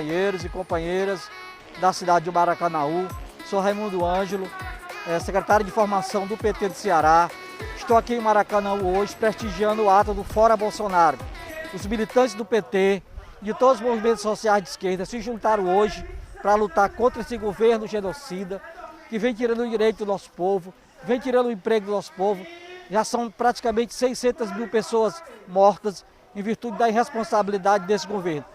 companheiros e companheiras da cidade de Maracanaú. Sou Raimundo Ângelo, secretário de formação do PT do Ceará. Estou aqui em Maracanaú hoje prestigiando o ato do Fora Bolsonaro. Os militantes do PT e de todos os movimentos sociais de esquerda se juntaram hoje para lutar contra esse governo genocida que vem tirando o direito do nosso povo, vem tirando o emprego do nosso povo. Já são praticamente 600 mil pessoas mortas em virtude da irresponsabilidade desse governo.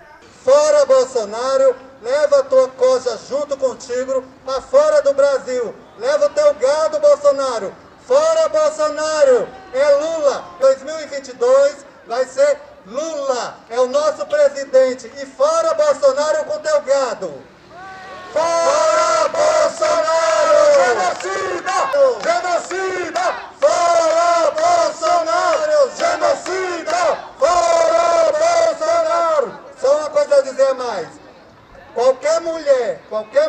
Fora Bolsonaro, leva a tua coisa junto contigo para fora do Brasil. Leva o teu gado, Bolsonaro. Fora Bolsonaro, é Lula. 2022 vai ser Lula, é o nosso presidente. E fora Bolsonaro com teu gado. Fora Bolsonaro! Genocida! Genocida! Fora Bolsonaro! Genocida! Fora Bolsonaro! Só uma coisa a dizer mais. Qualquer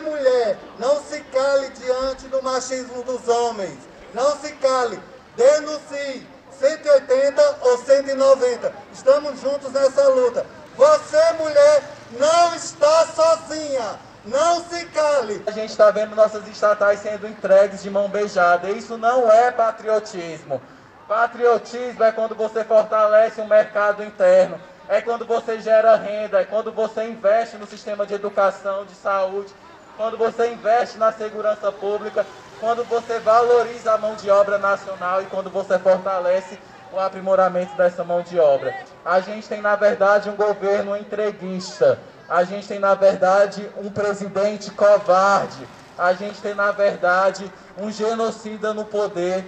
mulher, não se cale diante do machismo dos homens. Não se cale. Denuncie. 180 ou 190. Estamos juntos nessa luta. Você, mulher, não está sozinha. Não se cale! A gente está vendo nossas estatais sendo entregues de mão beijada. Isso não é patriotismo. Patriotismo é quando você fortalece um mercado interno. É quando você gera renda. É quando você investe no sistema de educação, de saúde. Quando você investe na segurança pública. Quando você valoriza a mão de obra nacional e quando você fortalece o aprimoramento dessa mão de obra. A gente tem, na verdade, um governo entreguista. A gente tem, na verdade, um presidente covarde. A gente tem, na verdade, um genocida no poder.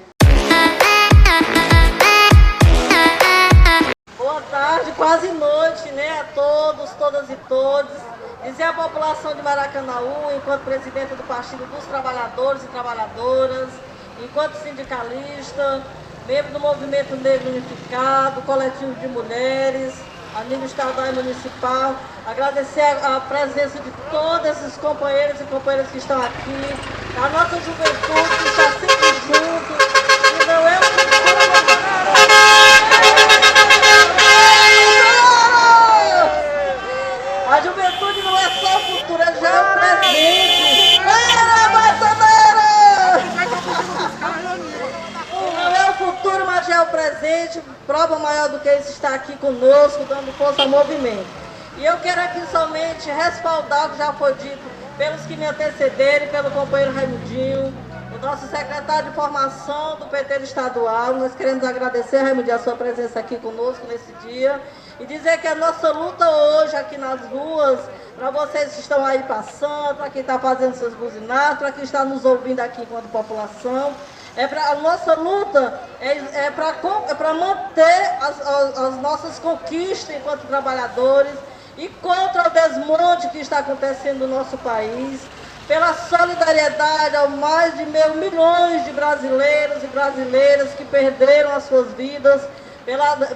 Boa tarde, quase noite, né, a todos, todas e todos. Dizer à população de Maracanaú, enquanto presidente do Partido dos Trabalhadores e Trabalhadoras, enquanto sindicalista, membro do Movimento Negro Unificado, coletivo de mulheres, a nível estadual e municipal, agradecer a presença de todos esses companheiros e companheiras que estão aqui, a nossa juventude que está sempre junto, e não é o a juventude não é só o futuro, é já o presente. Não é o futuro, mas já é o presente. Prova maior do que isso está aqui conosco, dando força ao movimento. E eu quero aqui somente respaldar o que já foi dito pelos que me antecederem, pelo companheiro Raimundinho, o nosso secretário de formação do PT estadual. Nós queremos agradecer, Raimundinho, a sua presença aqui conosco nesse dia. E dizer que a nossa luta hoje aqui nas ruas, para vocês que estão aí passando, para quem está fazendo seus buzinados, para quem está nos ouvindo aqui enquanto população, a nossa luta é para manter as nossas conquistas enquanto trabalhadores e contra o desmonte que está acontecendo no nosso país, pela solidariedade aos mais de milhões de brasileiros e brasileiras que perderam as suas vidas,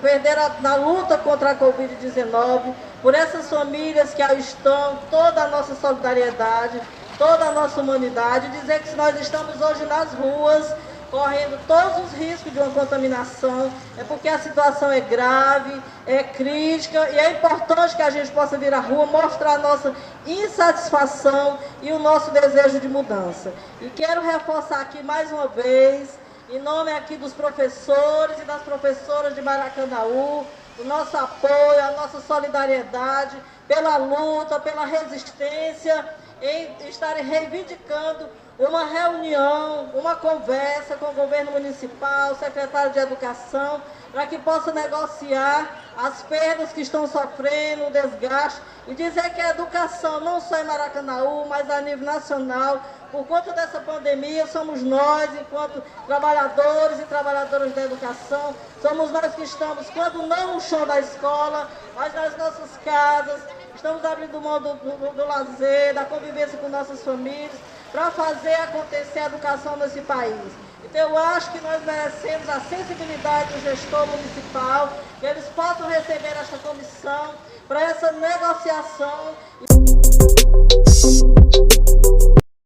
perderam na luta contra a Covid-19, por essas famílias que aí estão, toda a nossa solidariedade, toda a nossa humanidade, dizer que nós estamos hoje nas ruas, correndo todos os riscos de uma contaminação, é porque a situação é grave, é crítica, e é importante que a gente possa vir à rua mostrar a nossa insatisfação e o nosso desejo de mudança. E quero reforçar aqui mais uma vez, em nome aqui dos professores e das professoras de Maracanaú, o nosso apoio, a nossa solidariedade pela luta, pela resistência, em estarem reivindicando uma reunião, uma conversa com o governo municipal, o secretário de Educação, para que possa negociar as perdas que estão sofrendo, o desgaste, e dizer que a educação, não só em Maracanaú, mas a nível nacional, por conta dessa pandemia, somos nós, enquanto trabalhadores e trabalhadoras da educação, somos nós que estamos, quando não no chão da escola, mas nas nossas casas, estamos abrindo mão do lazer, da convivência com nossas famílias, para fazer acontecer a educação nesse país. Então eu acho que nós merecemos a sensibilidade do gestor municipal, que eles possam receber esta comissão para essa negociação.